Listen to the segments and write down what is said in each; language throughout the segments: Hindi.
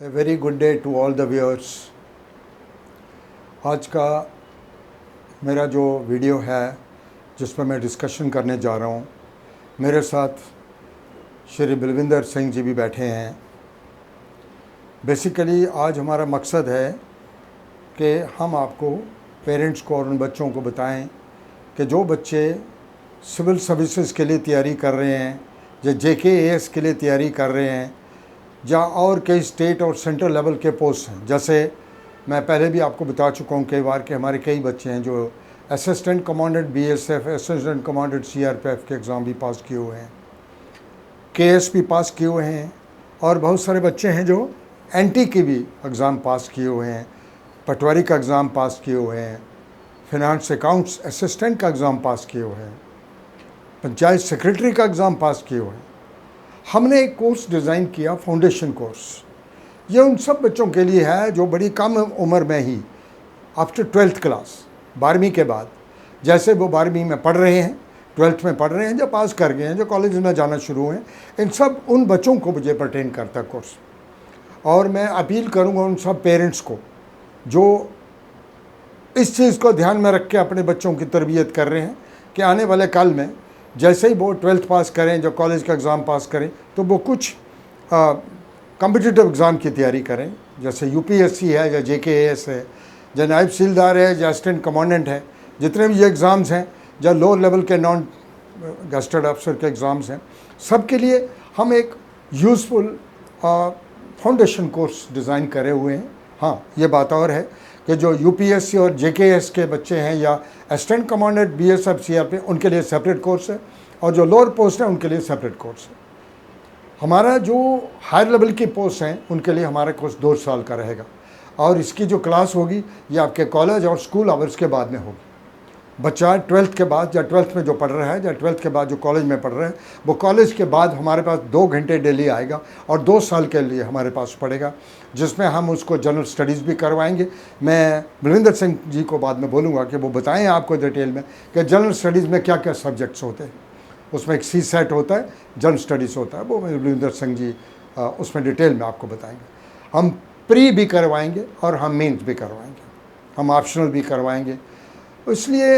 A very good day to all the viewers. आज का मेरा जो वीडियो है जिस पर मैं डिस्कशन करने जा रहा हूँ, मेरे साथ श्री बलविंदर सिंह जी भी बैठे हैं। बेसिकली आज हमारा मकसद है कि हम आपको, पेरेंट्स को और उन बच्चों को बताएं कि जो बच्चे सिविल सर्विसेज के लिए तैयारी कर रहे हैं या JKAS के लिए तैयारी कर रहे हैं या और कई स्टेट और सेंट्रल लेवल के पोस्ट हैं। जैसे मैं पहले भी आपको बता चुका हूँ कई बार कि हमारे कई बच्चे हैं जो assistant commandant BSF, assistant commandant CRPF के एग्ज़ाम भी पास किए हुए हैं, KS भी पास किए हुए हैं, और बहुत सारे बच्चे हैं जो NT की भी एग्ज़ाम पास किए हुए हैं, पटवारी का एग्ज़ाम पास किए हुए हैं, फिनांस अकाउंट्स असिस्टेंट का एग्ज़ाम पास किए हुए हैं, पंचायत सेक्रेटरी का एग्ज़ाम पास किए हुए हैं। हमने एक कोर्स डिज़ाइन किया, फाउंडेशन कोर्स। ये उन सब बच्चों के लिए है जो बड़ी कम उम्र में ही आफ्टर 12th क्लास, 12वीं के बाद, जैसे वो 12वीं में पढ़ रहे हैं, 12th में पढ़ रहे हैं, जो पास कर गए हैं, जो कॉलेज में जाना शुरू हुए हैं, इन सब उन बच्चों को मुझे परटेन करता कोर्स। और मैं अपील करूँगा उन सब पेरेंट्स को जो इस चीज़ को ध्यान में रख के अपने बच्चों की तरबियत कर रहे हैं कि आने वाले कल में जैसे ही वो 12th पास करें, जो कॉलेज का एग्ज़ाम पास करें, तो वो कुछ कॉम्पिटिटिव एग्ज़ाम की तैयारी करें, जैसे UPSC है या JKAS है या नायब तहसीलदार है या असिस्टेंट कमांडेंट है, जितने भी ये एग्ज़ाम्स हैं, या लोअर लेवल के नॉन गस्टेड अफसर के एग्ज़ाम्स हैं, सब के लिए हम एक यूज़फुल फाउंडेशन कोर्स डिज़ाइन करे हुए हैं। हाँ, ये बात और है कि जो UPSC और JKAS के बच्चे हैं या असिस्टेंट कमांडेंट BSF CRP, उनके लिए सेपरेट कोर्स है, और जो लोअर पोस्ट है उनके लिए सेपरेट कोर्स है। हमारा जो हायर लेवल की पोस्ट हैं उनके लिए हमारा कोर्स 2 साल का रहेगा, और इसकी जो क्लास होगी ये आपके कॉलेज और स्कूल आवर्स के बाद में होगी। बच्चा 12th के बाद या 12th में जो पढ़ रहा है या 12th के बाद जो कॉलेज में पढ़ रहा है, वो कॉलेज के बाद हमारे पास 2 घंटे डेली आएगा और 2 साल के लिए हमारे पास पढ़ेगा, जिसमें हम उसको जनरल स्टडीज़ भी करवाएंगे। मैं बलविंदर सिंह जी को बाद में बोलूँगा कि वो बताएं आपको डिटेल में कि जनरल स्टडीज़ में क्या क्या सब्जेक्ट्स होते हैं। उसमें एक CSET होता है, जनरल स्टडीज़ होता है, वो बलविंदर सिंह जी उसमें डिटेल में आपको बताएंगे। हम प्री भी करवाएंगे और हम मेंस भी करवाएंगे, हम ऑप्शनल भी करवाएंगे। इसलिए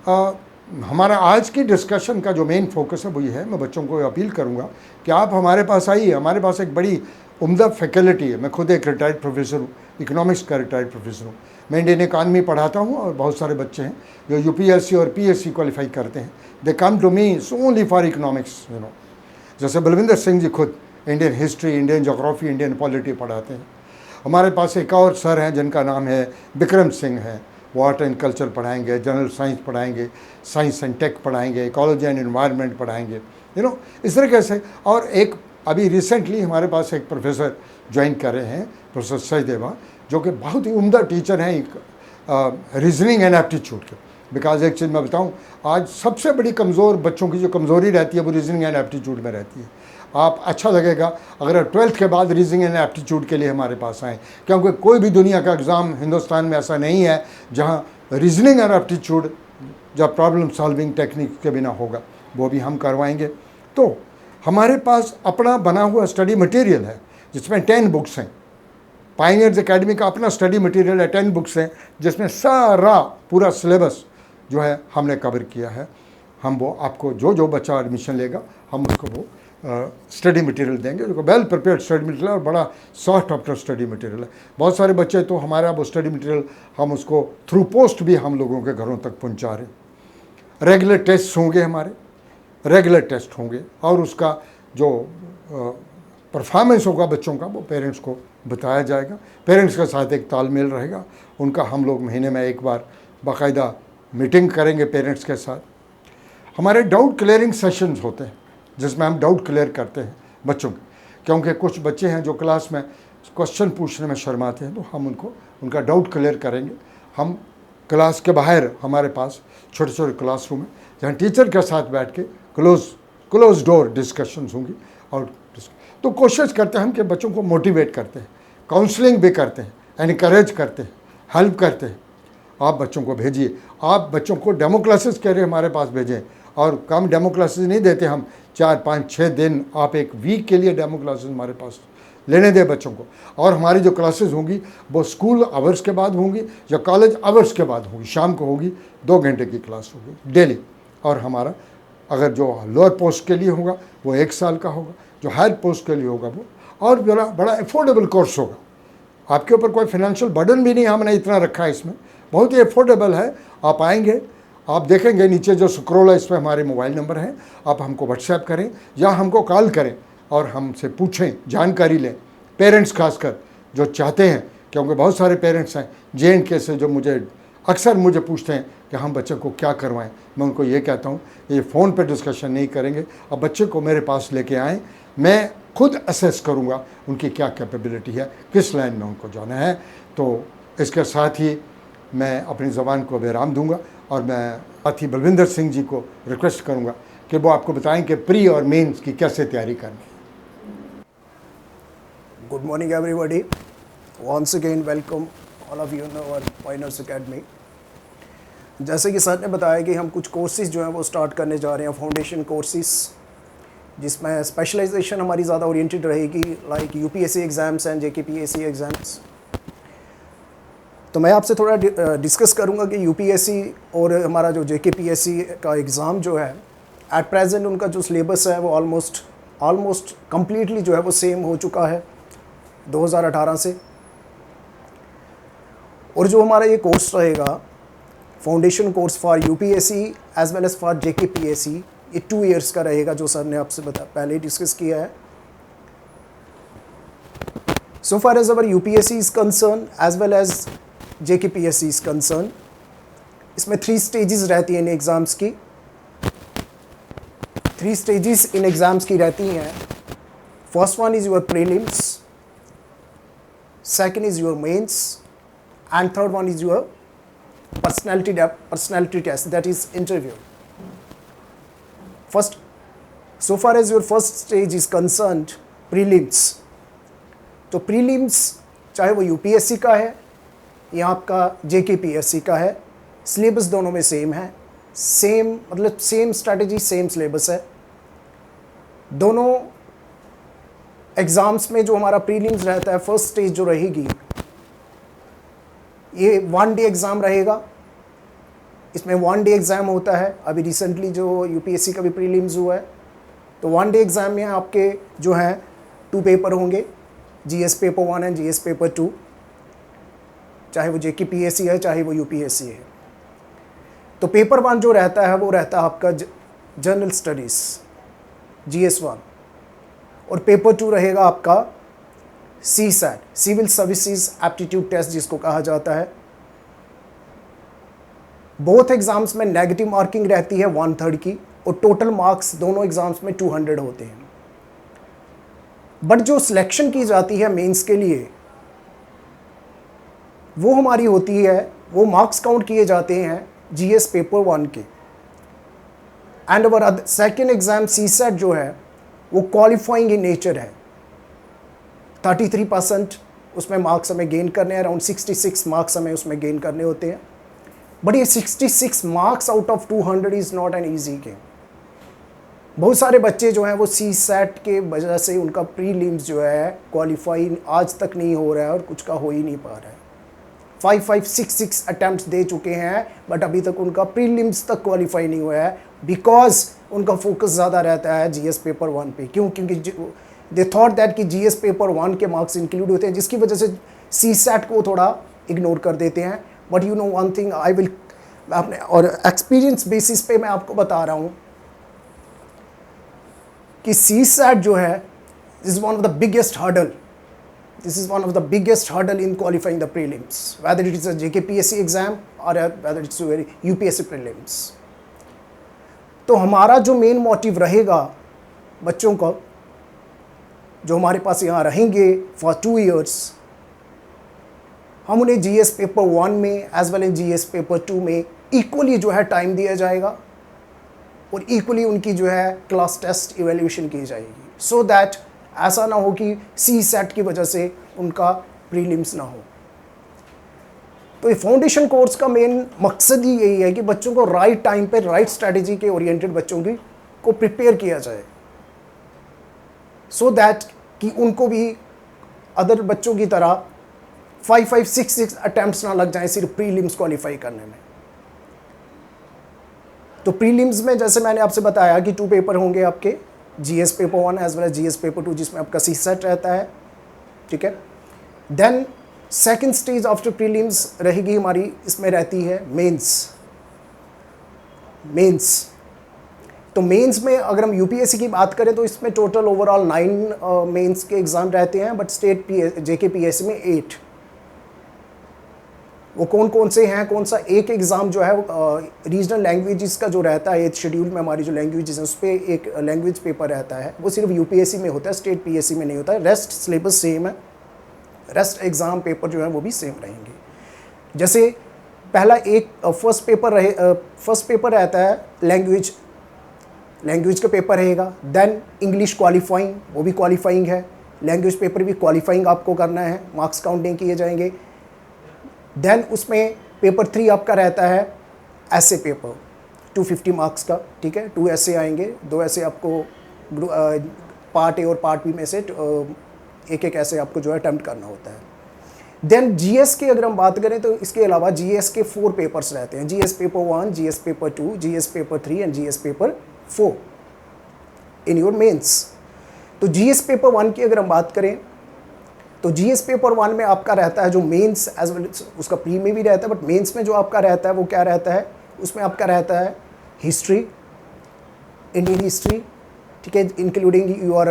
हमारा आज की डिस्कशन का जो मेन फोकस है वो ये है। मैं बच्चों को अपील करूंगा कि आप हमारे पास आइए। हमारे पास एक बड़ी उम्दा फैकल्टी है। मैं खुद एक रिटायर्ड प्रोफेसर हूँ, इकोनॉमिक्स का रिटायर्ड प्रोफेसर हूँ। मैं इंडियन इकानमी पढ़ाता हूँ, और बहुत सारे बच्चे हैं जो UPSC और PSC क्वालिफाई करते हैं। They come to me only for economics, जैसे बलविंदर सिंह जी खुद Indian history, Indian geography, Indian polity पढ़ाते हैं। हमारे पास एक और सर हैं जिनका नाम है विक्रम सिंह है, वो आर्ट एंड कल्चर पढ़ाएंगे, जनरल साइंस पढ़ाएंगे, साइंस एंड टेक पढ़ाएंगे, इकोलॉजी एंड एनवायरनमेंट पढ़ाएंगे, इस तरीके से। और एक अभी रिसेंटली हमारे पास एक प्रोफेसर ज्वाइन कर रहे हैं, प्रोफेसर सचदेवा, जो कि बहुत ही उम्दा टीचर हैं रीजनिंग एंड एप्टीट्यूड के। बिकॉज एक चीज़ मैं बताऊं, आज सबसे बड़ी कमज़ोर बच्चों की जो कमज़ोरी रहती है वो रीजनिंग एंड एप्टीट्यूड में रहती है। आप अच्छा लगेगा अगर 12th के बाद रीजनिंग एंड एप्टीट्यूड के लिए हमारे पास आएँ, क्योंकि कोई भी दुनिया का एग्ज़ाम हिंदुस्तान में ऐसा नहीं है जहाँ रीजनिंग एंड एप्टीट्यूड या प्रॉब्लम सॉल्विंग टेक्निक के बिना होगा। वो भी हम करवाएंगे। तो हमारे पास अपना बना हुआ स्टडी मटेरियल है जिसमें 10 बुक्स हैं। पायनियर्स एकेडमी का अपना स्टडी मटेरियल है, 10 बुक्स हैं, जिसमें सारा पूरा सिलेबस जो है हमने कवर किया है। हम वो आपको जो बच्चा एडमिशन लेगा हम उसको वो स्टडी मटेरियल देंगे, जो वेल प्रिपेयर्ड स्टडी मटेरियल और बड़ा सॉफ्ट आफ्टर स्टडी मटेरियल है। बहुत सारे बच्चे तो हमारा वो स्टडी मटेरियल हम उसको थ्रू पोस्ट भी हम लोगों के घरों तक पहुंचा रहे हैं। रेगुलर टेस्ट होंगे, हमारे रेगुलर टेस्ट होंगे, और उसका जो परफॉर्मेंस होगा बच्चों का वो पेरेंट्स को बताया जाएगा। पेरेंट्स के साथ एक तालमेल रहेगा उनका। हम लोग महीने में एक बार बाकायदा मीटिंग करेंगे पेरेंट्स के साथ। हमारे डाउट क्लियरिंग सेशंस होते हैं जिसमें हम डाउट क्लियर करते हैं बच्चों के, क्योंकि कुछ बच्चे हैं जो क्लास में क्वेश्चन पूछने में शर्माते हैं, तो हम उनका डाउट क्लियर करेंगे। हम क्लास के बाहर हमारे पास छोटे छोटे क्लासरूम है जहाँ टीचर के साथ बैठ के क्लोज डोर डिस्कशंस होंगी। और तो कोशिश करते हैं हम कि बच्चों को मोटिवेट करते हैं, काउंसलिंग भी करते हैं, एनकरेज करते हैं, हेल्प करते हैं। आप बच्चों को भेजिए, आप बच्चों को डेमो क्लासेस कह रहे हमारे पास भेजें, और कम डेमो क्लासेस नहीं देते हम, 4, 5, 6 दिन, आप एक वीक के लिए डेमो क्लासेस हमारे पास लेने दें बच्चों को। और हमारी जो क्लासेस होंगी वो स्कूल आवर्स के बाद होंगी या कॉलेज आवर्स के बाद होगी, शाम को होगी, 2 घंटे की क्लास होगी डेली। और हमारा अगर जो लोअर पोस्ट के लिए होगा वो 1 साल का होगा, जो हायर पोस्ट के लिए होगा वो और बड़ा बड़ा अफोर्डेबल कोर्स होगा। आपके ऊपर कोई फाइनेंशियल बर्डन भी नहीं, हमने इतना रखा है इसमें, बहुत ही अफोर्डेबल है। आप आएंगे, आप देखेंगे नीचे जो स्क्रॉल है, इस पर हमारे मोबाइल नंबर हैं, आप हमको व्हाट्सएप करें या हमको कॉल करें और हमसे पूछें, जानकारी लें। पेरेंट्स खासकर जो चाहते हैं, क्योंकि बहुत सारे पेरेंट्स हैं JNK से जो अक्सर मुझे पूछते हैं कि हम बच्चे को क्या करवाएं। मैं उनको ये कहता हूँ ये फ़ोन पे डिस्कशन नहीं करेंगे, अब बच्चे को मेरे पास लेके आएँ, मैं खुद असेस करूँगा उनकी क्या कैपेबिलिटी है, किस लाइन में उनको जाना है। तो इसके साथ ही मैं अपनी ज़बान को विराम दूंगा और मैं साथी बलविंदर सिंह जी को रिक्वेस्ट करूंगा कि वो आपको बताएं कि प्री और मेंस की कैसे तैयारी करनी है। Good morning everybody. Once again welcome all of you in our Pioneers Academy. जैसे कि सर ने बताया कि हम कुछ कोर्सेज जो हैं वो स्टार्ट करने जा रहे हैं, फाउंडेशन कोर्सेज, जिसमें स्पेशलाइजेशन हमारी ज़्यादा ओरिएंटेड रहेगी like UPSC exams and JKPSC exams. तो मैं आपसे थोड़ा डिस्कस करूंगा कि UPSC और हमारा जो JKPSC का एग्ज़ाम जो है एट प्रेजेंट उनका जो सिलेबस है वो ऑलमोस्ट कम्प्लीटली जो है वो सेम हो चुका है 2018 से। और जो हमारा ये कोर्स रहेगा foundation course for UPSC as well as for JKPSC, ये 2 इयर्स का रहेगा, जो सर ने आपसे पहले ही डिस्कस किया है। So far as our UPSC is concerned as well as JKPSC is concerned, इसमें 3 स्टेजेस रहती हैं इन एग्ज़ाम्स की। 3 स्टेजेस इन एग्ज़ाम्स की रहती हैं। First one is your prelims, second is your mains and third one is your personality test, that is interview. First, so far as your first stage is concerned, prelims, तो प्रीलिम्स चाहे वो UPSC का है या आपका JKPSC का है, सिलेबस दोनों में सेम है, मतलब सेम स्ट्रैटेजी, सेम सिलेबस है। दोनों एग्ज़ाम्स में जो हमारा प्रीलिम्स रहता है, फर्स्ट स्टेज जो रहेगी, ये 1 डे एग्ज़ाम रहेगा। इसमें 1 डे एग्ज़ाम होता है। अभी रिसेंटली जो UPSC का भी प्रीलिम्स हुआ है, तो 1 डे एग्ज़ाम में आपके जो हैं 2 पेपर होंगे, GS paper 1 and GS paper 2, चाहे वो JKPSC है चाहे वो UPSC है। तो पेपर 1 जो रहता है वो रहता है आपका जनरल स्टडीज़ GS 1, और पेपर 2 रहेगा आपका CSAT, civil services aptitude test जिसको कहा जाता है। बोथ एग्ज़ाम्स में नेगेटिव मार्किंग रहती है 1/3 की, और टोटल मार्क्स दोनों एग्ज़ाम्स में 200 होते हैं। बट जो सिलेक्शन की जाती है मेंस के लिए, वो हमारी होती है, वो मार्क्स काउंट किए जाते हैं GS पेपर 1 के। And our second exam CSAT जो है वो क्वालिफाइंग इन नेचर है। 33% उसमें मार्क्स हमें गेन करने हैं, अराउंड 66 मार्क्स हमें उसमें गेन करने होते हैं। बट ये 66 marks out of 200 is not an easy game. बहुत सारे बच्चे जो हैं वो CSAT के वजह से उनका प्रीलिम्स जो है क्वालिफाई आज तक नहीं हो रहा है और कुछ का हो ही नहीं पा रहा है। 5 6 6 अटैम्प्ट्स दे चुके हैं, बट अभी तक उनका प्रीलिम्स तक क्वालिफाई नहीं हुआ है, बिकॉज उनका फोकस ज़्यादा रहता है GS पेपर 1 पे। क्यों? क्योंकि दे थॉट दैट कि GS पेपर 1 के मार्क्स इंक्लूड होते हैं, जिसकी वजह से CSAT को थोड़ा इग्नोर कर देते हैं। But you know one thing, I will आपने और एक्सपीरियंस बेसिस पे मैं आपको बता रहा हूँ कि CSAT जो है is one of the biggest hurdle, this is one of the biggest hurdle in qualifying the prelims, whether it is a JKPSC exam or whether it's a UPSC prelims। तो हमारा जो मेन मोटिव रहेगा बच्चों का, जो हमारे पास यहाँ रहेंगे फॉर 2 इयर्स, हम उन्हें GS पेपर 1 में as well as GS paper 2 में इक्वली जो है टाइम दिया जाएगा, और इक्वली उनकी जो है क्लास टेस्ट इवैल्यूएशन की जाएगी, सो दैट ऐसा ना हो कि CSAT की वजह से उनका प्रीलिम्स ना हो। तो ये फाउंडेशन कोर्स का मेन मकसद ही यही है कि बच्चों को राइट टाइम पे राइट स्ट्रैटेजी के ओरिएंटेड बच्चों की को प्रिपेयर किया जाए, सो दैट कि उनको भी अदर बच्चों की तरह 5-6 अटैम्प्ट्स ना लग जाएं सिर्फ प्रीलिम्स क्वालिफाई करने में। तो प्रीलिम्स में जैसे मैंने आपसे बताया कि 2 पेपर होंगे आपके, GS paper 1 as well as GS paper 2, जिसमें आपका सी सेट रहता है, ठीक है। Then second stage after prelims रहेगी हमारी, इसमें रहती है मेंस। तो मेंस में अगर हम यूपीएससी की बात करें तो इसमें टोटल ओवरऑल 9 मेंस के एग्ज़ाम रहते हैं, बट स्टेट जेके पीएससी में 8। वो कौन कौन से हैं, कौन सा एक एग्ज़ाम जो है रीजनल लैंग्वेजेस का जो रहता है 8th शेड्यूल में हमारी जो लैंग्वेजेस हैं उस पर एक लैंग्वेज पेपर रहता है, वो सिर्फ यूपीएससी में होता है, स्टेट पीएससी में नहीं होता है। रेस्ट सिलेबस सेम है, रेस्ट एग्ज़ाम पेपर जो है वो भी सेम रहेंगे। जैसे पहला एक फर्स्ट पेपर रहता है लैंग्वेज का पेपर रहेगा। देन इंग्लिश क्वालिफाइंग, वो भी क्वालिफाइंग है, लैंग्वेज पेपर भी क्वालिफाइंग आपको करना है, मार्क्स काउंट नहीं किए जाएंगे। देन उसमें पेपर 3 आपका रहता है ऐसे पेपर 250 मार्क्स का, ठीक है। 2 ऐसे आएंगे, 2 ऐसे आपको पार्ट ए और पार्ट बी में से एक ऐसे आपको जो है अटेम्प्ट करना होता है। देन जीएस की अगर हम बात करें तो इसके अलावा जीएस के 4 पेपर्स रहते हैं, GS paper 1, GS paper 2, GS paper 3 and GS paper 4 in your mains. तो जीएस पेपर 1 की अगर हम बात करें तो जीएस पेपर 1 में आपका रहता है जो मेंस एज वेल, उसका प्री में भी रहता है, बट मेंस में जो आपका रहता है वो क्या रहता है, उसमें आपका रहता है हिस्ट्री, इंडियन हिस्ट्री, ठीक है, इंक्लूडिंग योर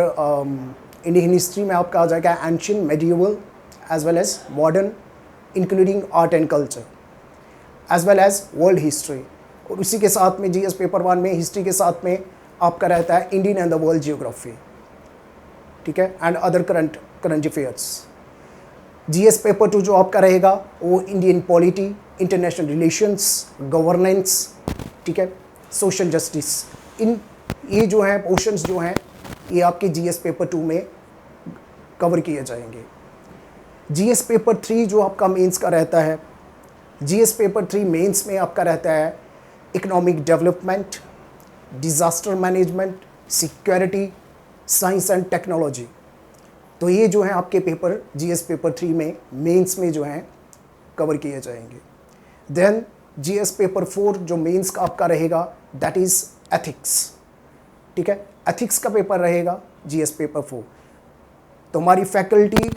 इंडियन हिस्ट्री में आपका आ जाएगा ancient, medieval as well as modern, including art and culture as well as world history. और उसी के साथ में जीएस पेपर 1 में हिस्ट्री के साथ में आपका रहता है Indian and the world geography, ठीक है, and other current affairs. GS paper 2 जो आपका रहेगा वो Indian polity, international relations, governance, ठीक है, सोशल जस्टिस, इन ये जो हैं पोर्शंस जो हैं ये आपके जीएस पेपर 2 में कवर किए जाएंगे। जीएस पेपर 3 जो आपका मेंस का रहता है, जीएस पेपर 3 मेंस में आपका रहता है economic development, disaster management, security, science and technology. तो ये जो है आपके पेपर जीएस पेपर 3 में मेंस में जो हैं कवर किए जाएंगे। देन जीएस पेपर 4 जो मेंस का आपका रहेगा दैट इज़ एथिक्स, ठीक है, एथिक्स का पेपर रहेगा जीएस पेपर 4। तो हमारी फैकल्टी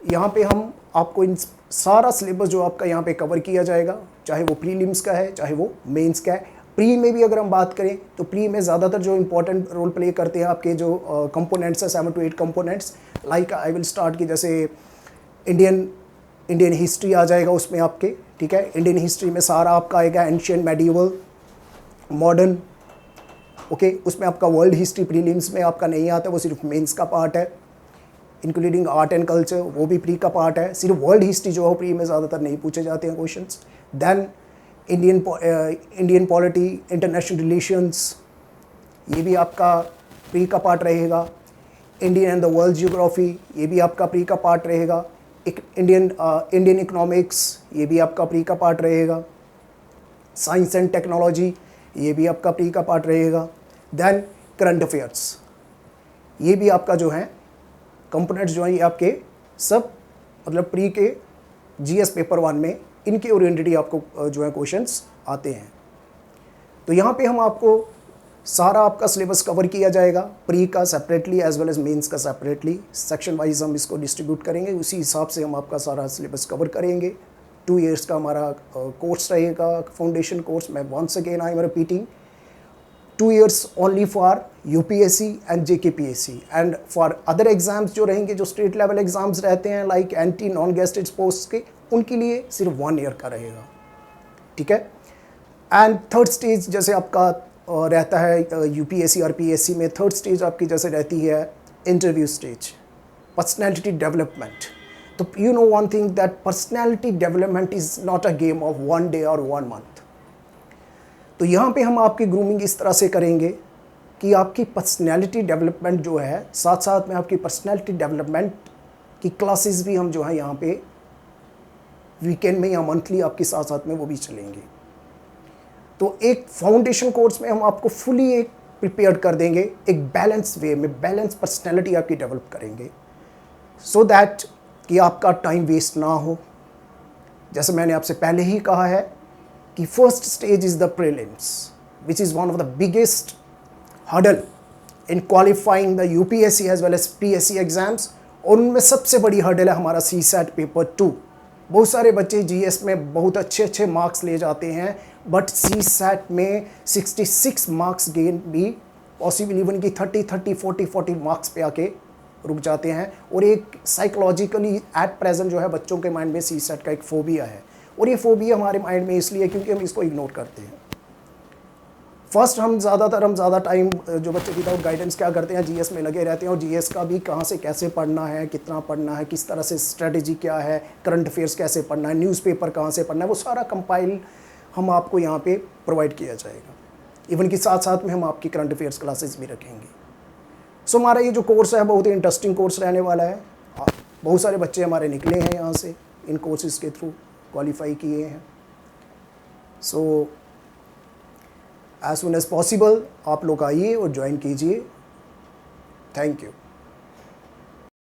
यहाँ पे हम आपको इन सारा सिलेबस जो आपका यहाँ पे कवर किया जाएगा, चाहे वो प्रीलिम्स का है चाहे वो मेंस का है। प्री में भी अगर हम बात करें तो प्री में ज़्यादातर जो इंपॉर्टेंट रोल प्ले करते हैं आपके जो कंपोनेंट्स हैं 7 to 8 components, like I will start की जैसे इंडियन हिस्ट्री आ जाएगा उसमें आपके, ठीक है। इंडियन हिस्ट्री में सारा आपका आएगा एंशिएंट, मेडिएवल, मॉडर्न, ओके। उसमें आपका वर्ल्ड हिस्ट्री प्रीलिम्स में आपका नहीं आता, वो सिर्फ मेंस का पार्ट है, इंक्लूडिंग आर्ट एंड कल्चर, वो भी प्री का पार्ट है। सिर्फ वर्ल्ड हिस्ट्री जो है प्री में ज़्यादातर नहीं पूछे जाते हैं questions. Then Indian polity, international relations, ये भी आपका प्री का पार्ट रहेगा। Indian and the world geography, ये भी आपका प्री का पार्ट रहेगा। इंडियन इकोनॉमिक्स, ये भी आपका प्री का पार्ट रहेगा। साइंस एंड टेक्नोलॉजी, ये भी आपका प्री का पार्ट रहेगा। देन करंट अफेयर्स, ये भी आपका जो है कंपोनेंट्स जो हैं ये आपके सब मतलब प्री के जीएस पेपर 1 में इनके ओरिएंटेड ही आपको जो है क्वेश्चंस आते हैं। तो यहाँ पे हम आपको सारा आपका सिलेबस कवर किया जाएगा, प्री का separately as well as mains का सेपरेटली, सेक्शन वाइज हम इसको डिस्ट्रीब्यूट करेंगे, उसी हिसाब से हम आपका सारा सिलेबस कवर करेंगे। 2 years का हमारा कोर्स रहेगा, फाउंडेशन कोर्स। मैं once again I am repeating, 2 years only for UPSC and JKPSC, and for other exams जो रहेंगे, जो स्टेट लेवल एग्जाम्स रहते हैं like anti non gazetted post के, उनके लिए सिर्फ 1 year का रहेगा, ठीक है। एंड थर्ड स्टेज जैसे आपका रहता है यूपीएससी और पीएससी में, थर्ड स्टेज आपकी जैसे रहती है इंटरव्यू स्टेज, पर्सनैलिटी डेवलपमेंट। तो you know one thing that personality development is not a game of 1 day और 1 month। तो यहाँ पे हम आपकी ग्रूमिंग इस तरह से करेंगे कि आपकी पर्सनैलिटी डेवलपमेंट जो है, साथ साथ में आपकी पर्सनैलिटी डेवलपमेंट की क्लासेस भी हम जो है यहाँ पे वीकेंड में या मंथली आपके साथ साथ में वो भी चलेंगे। तो एक फाउंडेशन कोर्स में हम आपको फुली एक प्रिपेयर कर देंगे, एक बैलेंस वे में बैलेंस पर्सनैलिटी आपकी डेवलप करेंगे, सो दैट कि आपका टाइम वेस्ट ना हो। जैसे मैंने आपसे पहले ही कहा है कि first stage is the prelims, which is one of the biggest hurdle in qualifying the UPSC as well as PSC exams. और उनमें सबसे बड़ी हर्डल है हमारा CSAT पेपर 2। बहुत सारे बच्चे जीएस में बहुत अच्छे अच्छे मार्क्स ले जाते हैं, बट CSAT में 66 मार्क्स गेन भी पॉसिबल, इवन कि 30 40 मार्क्स पे आके रुक जाते हैं। और एक साइकोलॉजिकली एट प्रेजेंट जो है बच्चों के माइंड में CSAT का एक फोबिया है, और ये फोबिया हमारे माइंड में इसलिए क्योंकि हम इसको इग्नोर करते हैं। फर्स्ट हम ज़्यादा टाइम जो बच्चे विदाउट गाइडेंस क्या करते हैं, जीएस में लगे रहते हैं, और जीएस का भी कहाँ से कैसे पढ़ना है, कितना पढ़ना है, किस तरह से स्ट्रेटजी क्या है, करंट अफेयर्स कैसे पढ़ना है, न्यूज़पेपर कहाँ से पढ़ना है, वो सारा कंपाइल हम आपको यहाँ पे प्रोवाइड किया जाएगा। इवन कि साथ साथ में हम आपकी करंट अफेयर्स क्लासेस भी रखेंगे। सो हमारा ये जो कोर्स है बहुत ही इंटरेस्टिंग कोर्स रहने वाला है। बहुत सारे बच्चे हमारे निकले हैं यहाँ से, इन कोर्सेज़ के थ्रू क्वालिफाई किए हैं। So as soon as possible आप लोग आइए और ज्वाइन कीजिए। Thank you.